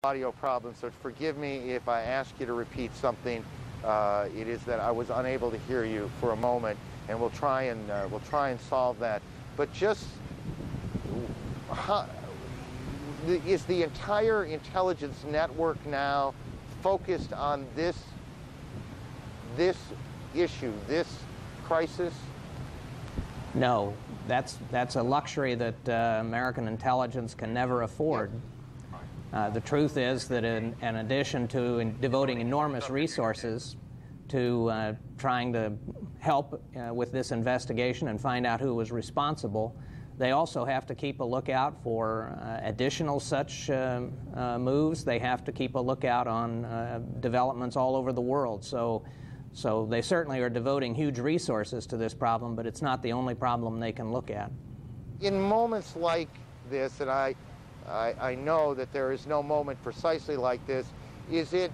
audio problem, so forgive me if I ask you to repeat something. It is that I was unable to hear you for a moment, and we'll try and solve that. But just is the entire intelligence network now focused on this issue, this crisis? No, that's a luxury that American intelligence can never afford. The truth is that in addition to devoting enormous resources to trying to help with this investigation and find out who was responsible, they also have to keep a lookout for additional such moves. They have to keep a lookout on developments all over the world. So they certainly are devoting huge resources to this problem, but it's not the only problem they can look at. In moments like this, and I know that there is no moment precisely like this, is the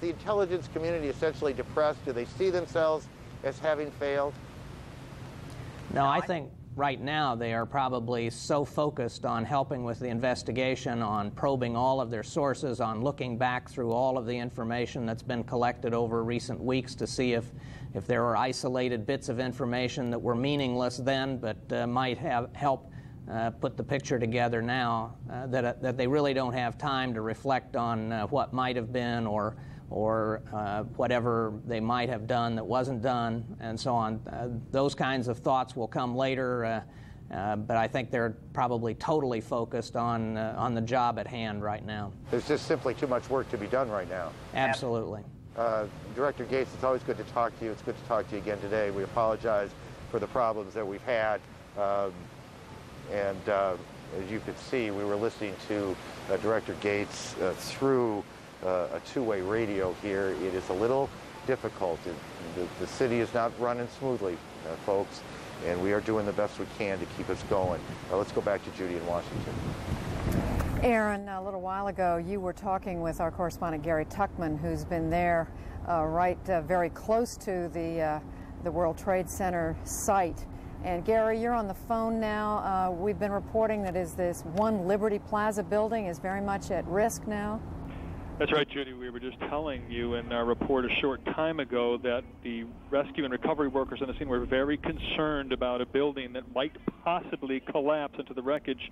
intelligence community essentially depressed? Do they see themselves as having failed? No, I think right now they are probably so focused on helping with the investigation, on probing all of their sources, on looking back through all of the information that's been collected over recent weeks to see if there are isolated bits of information that were meaningless then but might help put the picture together now, that they really don't have time to reflect on what might have been or whatever they might have done that wasn't done, and so on. Those kinds of thoughts will come later, but I think they're probably totally focused on the job at hand right now. There's just simply too much work to be done right now. Absolutely. Director Gates, it's always good to talk to you. It's good to talk to you again today. We apologize for the problems that we've had. As you could see, we were listening to Director Gates through a two-way radio here. It is a little difficult. The city is not running smoothly, folks, and we are doing the best we can to keep us going. Let's go back to Judy in Washington. Aaron, a little while ago, you were talking with our correspondent Gary Tuchman, who's been there very close to the World Trade Center site. And Gary, you're on the phone now. We've been reporting that this One Liberty Plaza building is very much at risk now. That's right, Judy. We were just telling you in our report a short time ago that the rescue and recovery workers on the scene were very concerned about a building that might possibly collapse into the wreckage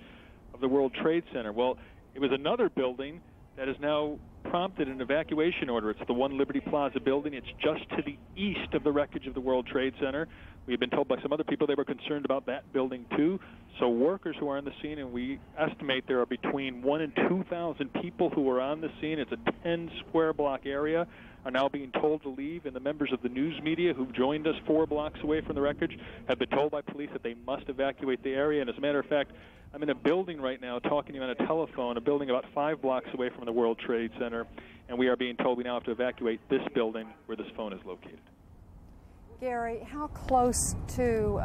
of the World Trade Center. Well, it was another building that has now prompted an evacuation order. It's the One Liberty Plaza building. It's just to the east of the wreckage of the World Trade Center. We've been told by some other people they were concerned about that building too. So workers who are on the scene, and we estimate there are between 1,000 and 2,000 people who are on the scene. It's a 10-square block area, are now being told to leave, and the members of the news media who've joined us 4 blocks away from the wreckage have been told by police that they must evacuate the area. And as a matter of fact, I'm in a building right now talking to you on a telephone, a building about 5 blocks away from the World Trade Center, and we are being told we now have to evacuate this building where this phone is located. Gary, how close to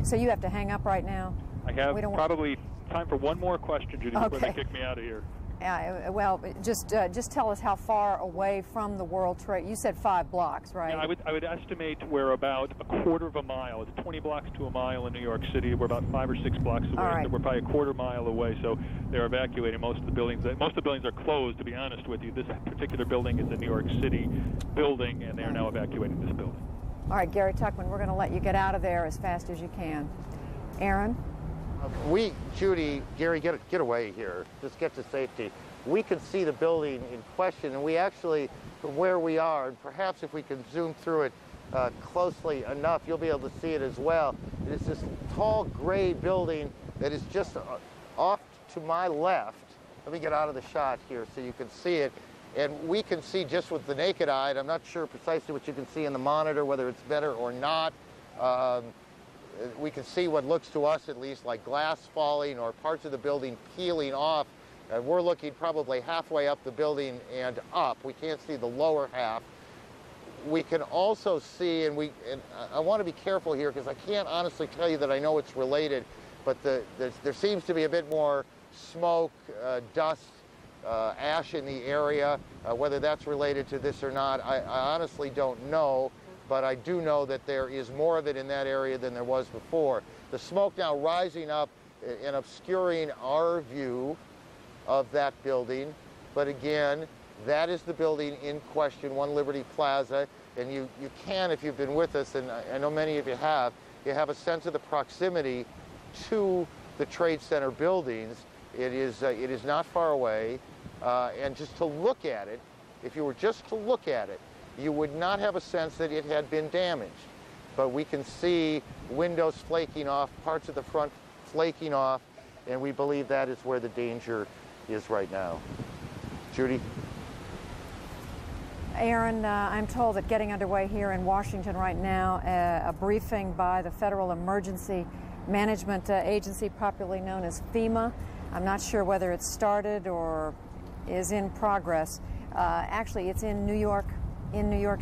so you have to hang up right now? I have probably time for one more question, Judy, before they kick me out of here. Well, just tell us how far away from the World Trade. You said 5 blocks, right? Yeah, I would estimate we're about a quarter of a mile. It's 20 blocks to a mile in New York City. We're about 5 or 6 blocks away. Right. So we're probably a quarter mile away. So they're evacuating most of the buildings. Most of the buildings are closed, to be honest with you. This particular building is a New York City building, and they are now evacuating this building. All right, Gary Tuchman, we're going to let you get out of there as fast as you can. Aaron? Judy, Gary, get away here. Just get to safety. We can see the building in question, and we actually, from where we are, and perhaps if we can zoom through it closely enough, you'll be able to see it as well. It is this tall gray building that is just off to my left. Let me get out of the shot here so you can see it. And we can see just with the naked eye, and I'm not sure precisely what you can see in the monitor, whether it's better or not. We can see what looks to us at least like glass falling or parts of the building peeling off. We're looking probably halfway up the building and up. We can't see the lower half. We can also see, and I want to be careful here because I can't honestly tell you that I know it's related, but there seems to be a bit more smoke, dust, ash in the area. Whether that's related to this or not, I honestly don't know. But I do know that there is more of it in that area than there was before. The smoke now rising up and obscuring our view of that building. But again, that is the building in question, One Liberty Plaza. And you can, if you've been with us, and I know many of you have a sense of the proximity to the Trade Center buildings. It is not far away. And just to look at it, if you were just to look at it, you would not have a sense that it had been damaged. But we can see windows flaking off, parts of the front flaking off, and we believe that is where the danger is right now. Judy? Aaron, I'm told that getting underway here in Washington right now, a briefing by the Federal Emergency Management Agency, popularly known as FEMA. I'm not sure whether it's started or is in progress. Actually, it's in New York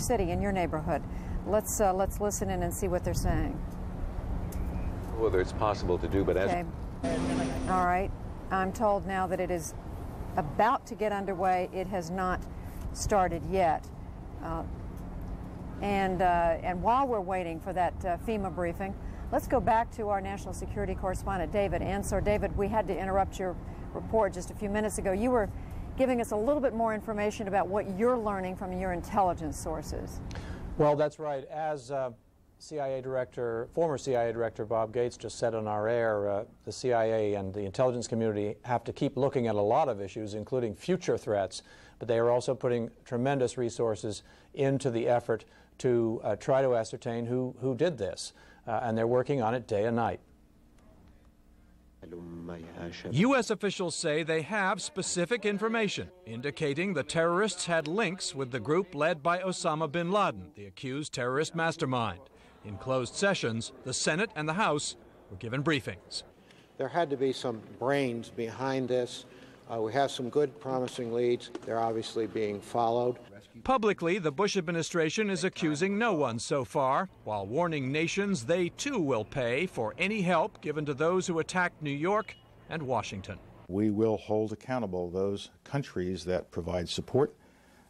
City, in your neighborhood. Let's listen in and see what they're saying. Whether it's possible to do, but as... Okay. All right. I'm told now that it is about to get underway. It has not started yet. And while we're waiting for that FEMA briefing, let's go back to our national security correspondent, David Ensor. David, we had to interrupt your report just a few minutes ago. You were giving us a little bit more information about what you're learning from your intelligence sources. Well, that's right. As former CIA Director Bob Gates just said on our air, the CIA and the intelligence community have to keep looking at a lot of issues, including future threats, but they are also putting tremendous resources into the effort to try to ascertain who did this, and they're working on it day and night. U.S. officials say they have specific information indicating the terrorists had links with the group led by Osama bin Laden, the accused terrorist mastermind. In closed sessions, the Senate and the House were given briefings. There had to be some brains behind this. We have some good, promising leads. They're obviously being followed. Publicly, the Bush administration is accusing no one so far, while warning nations they too will pay for any help given to those who attacked New York and Washington. We will hold accountable those countries that provide support,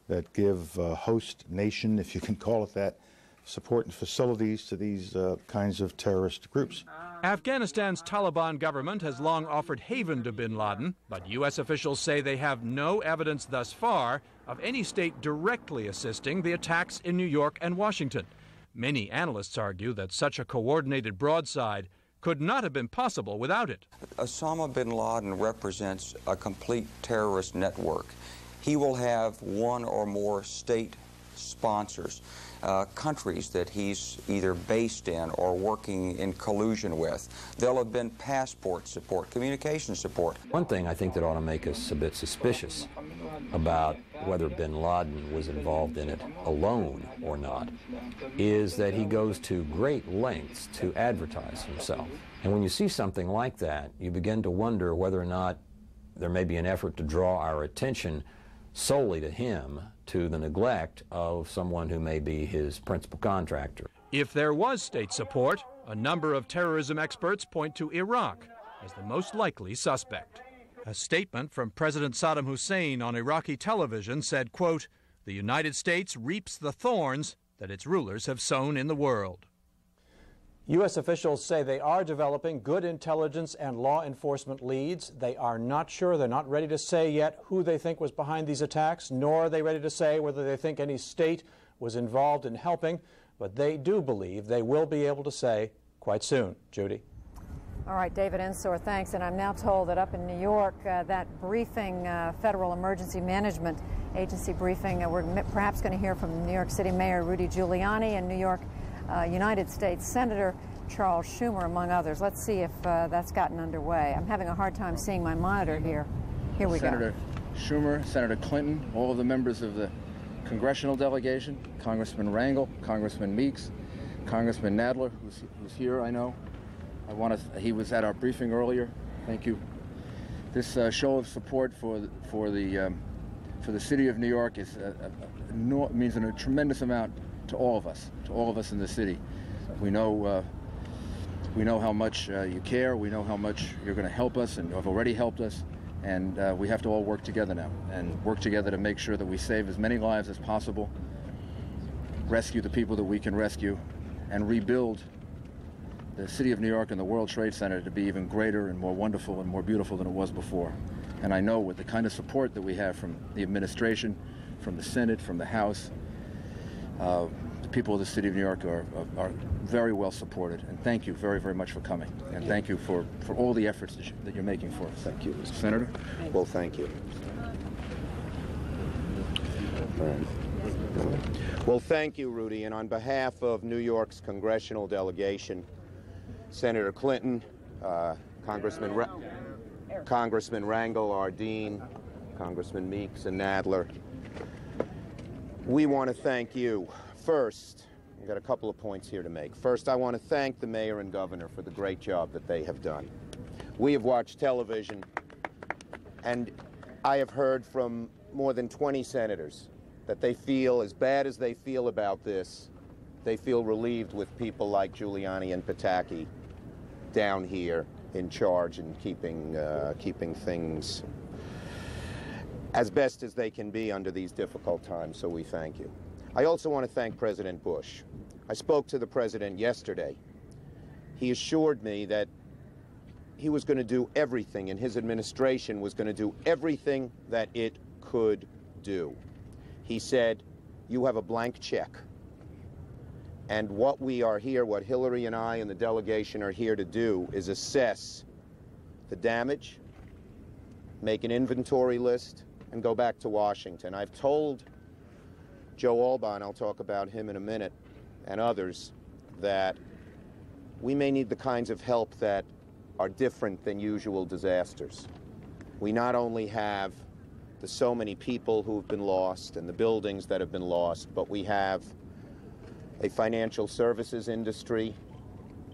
that give host nation, if you can call it that, support and facilities to these kinds of terrorist groups. Afghanistan's Taliban government has long offered haven to bin Laden, but U.S. officials say they have no evidence thus far of any state directly assisting the attacks in New York and Washington. Many analysts argue that such a coordinated broadside could not have been possible without it. Osama bin Laden represents a complete terrorist network. He will have one or more state sponsors, countries that he's either based in or working in collusion with. There'll have been passport support, communication support. One thing I think that ought to make us a bit suspicious about whether bin Laden was involved in it alone or not is that he goes to great lengths to advertise himself. And when you see something like that, you begin to wonder whether or not there may be an effort to draw our attention solely to him, to the neglect of someone who may be his principal contractor. If there was state support, a number of terrorism experts point to Iraq as the most likely suspect. A statement from President Saddam Hussein on Iraqi television said, quote, "The United States reaps the thorns that its rulers have sown in the world." U.S. officials say they are developing good intelligence and law enforcement leads. They are not sure, they're not ready to say yet who they think was behind these attacks, nor are they ready to say whether they think any state was involved in helping, but they do believe they will be able to say quite soon. Judy. All right, David Ensor, thanks. And I'm now told that up in New York, that briefing, Federal Emergency Management Agency briefing, we're perhaps going to hear from New York City Mayor Rudy Giuliani and New York United States Senator Charles Schumer, among others. Let's see if that's gotten underway. I'm having a hard time seeing my monitor here. Here we go. Senator Schumer, Senator Clinton, all of the members of the congressional delegation, Congressman Rangel, Congressman Meeks, Congressman Nadler, who's here, I know. He was at our briefing earlier. Thank you. This show of support for the city of New York means a tremendous amount to all of us in the city. We know how much you care. We know how much you're going to help us and have already helped us. And we have to all work together now and work together to make sure that we save as many lives as possible, rescue the people that we can rescue, and rebuild the city of New York and the World Trade Center to be even greater and more wonderful and more beautiful than it was before. And I know with the kind of support that we have from the administration, from the Senate, from the House, the people of the city of New York are very well supported. And thank you very, very much for coming. And thank you for all the efforts that you're making for us. Thank you, Mr. Senator. Well, thank you. All right. Well, thank you, Rudy. And on behalf of New York's congressional delegation, Senator Clinton, Congressman Rangel, Ardeen, Congressman Meeks, and Nadler, we want to thank you. First, I've got a couple of points here to make. First, I want to thank the mayor and governor for the great job that they have done. We have watched television, and I have heard from more than 20 senators that they feel, as bad as they feel about this, they feel relieved with people like Giuliani and Pataki down here in charge and keeping things as best as they can be under these difficult times, so we thank you. I also want to thank President Bush. I spoke to the president yesterday. He assured me that he was going to do everything, and his administration was going to do everything that it could do. He said, you have a blank check. And what we are here, what Hillary and I and the delegation are here to do is assess the damage, make an inventory list, and go back to Washington. I've told Joe Alban, I'll talk about him in a minute, and others, that we may need the kinds of help that are different than usual disasters. We not only have the so many people who have been lost and the buildings that have been lost, but we have a financial services industry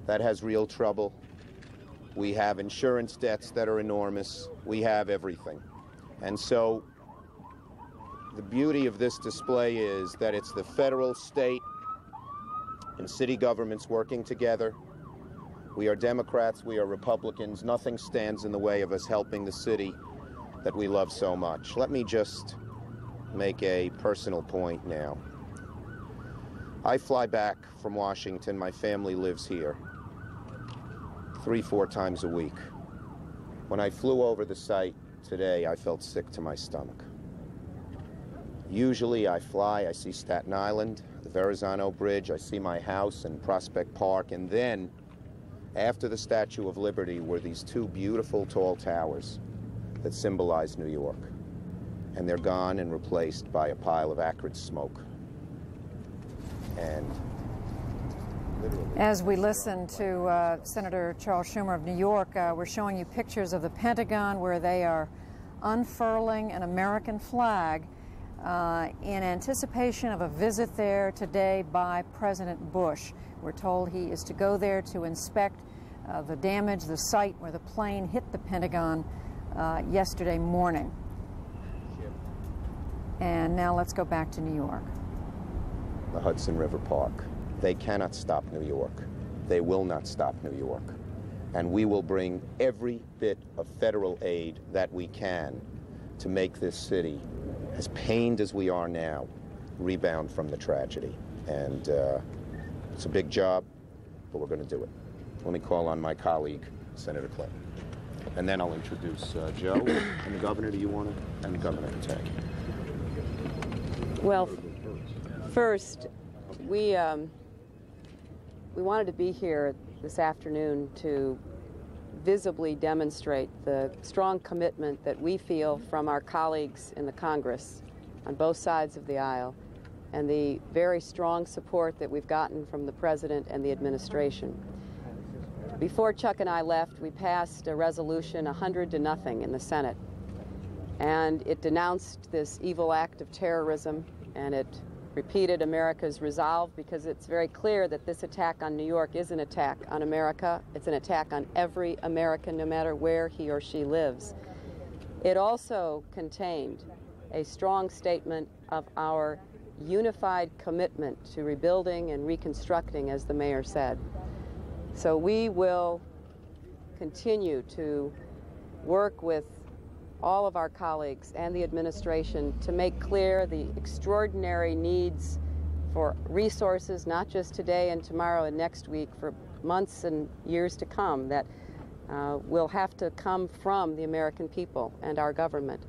that has real trouble. We have insurance debts that are enormous. We have everything. And so the beauty of this display is that it's the federal, state, and city governments working together. We are Democrats, we are Republicans. Nothing stands in the way of us helping the city that we love so much. Let me just make a personal point now. I fly back from Washington. My family lives here 3-4 times a week. When I flew over the site today, I felt sick to my stomach. Usually I fly, I see Staten Island, the Verrazano Bridge, I see my house in Prospect Park, and then after the Statue of Liberty were these two beautiful tall towers that symbolize New York. And they're gone and replaced by a pile of acrid smoke. And as we listen to Senator Charles Schumer of New York, we're showing you pictures of the Pentagon where they are unfurling an American flag in anticipation of a visit there today by President Bush. We're told he is to go there to inspect the damage, the site where the plane hit the Pentagon yesterday morning. And now let's go back to New York. The Hudson River Park. They cannot stop New York. They will not stop New York. And we will bring every bit of federal aid that we can to make this city, as pained as we are now, rebound from the tragedy. And it's a big job, but we're going to do it. Let me call on my colleague, Senator Clinton. And then I'll introduce Joe and the governor. Do you want to? And the governor to take. Well, first, we wanted to be here this afternoon to visibly demonstrate the strong commitment that we feel from our colleagues in the Congress on both sides of the aisle, and the very strong support that we've gotten from the President and the administration. Before Chuck and I left, we passed a resolution 100-0 in the Senate, and it denounced this evil act of terrorism, and it repeated America's resolve, because it's very clear that this attack on New York is an attack on America. It's an attack on every American, no matter where he or she lives. It also contained a strong statement of our unified commitment to rebuilding and reconstructing, as the mayor said. So we will continue to work with all of our colleagues and the administration to make clear the extraordinary needs for resources, not just today and tomorrow and next week, for months and years to come, that will have to come from the American people and our government.